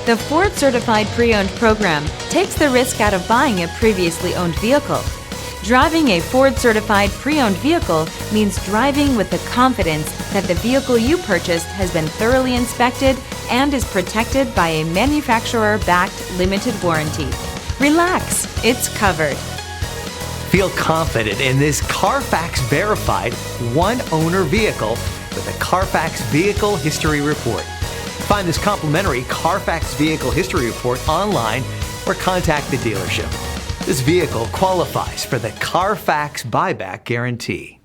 The Ford Certified Pre-Owned program takes the risk out of buying a previously owned vehicle. Driving a Ford Certified Pre-Owned vehicle means driving with the confidence that the vehicle you purchased has been thoroughly inspected and is protected by a manufacturer-backed limited warranty. Relax, it's covered. Feel confident in this Carfax verified one-owner vehicle with a Carfax Vehicle History Report. Find this complimentary Carfax Vehicle History Report online or contact the dealership. This vehicle qualifies for the Carfax Buyback Guarantee.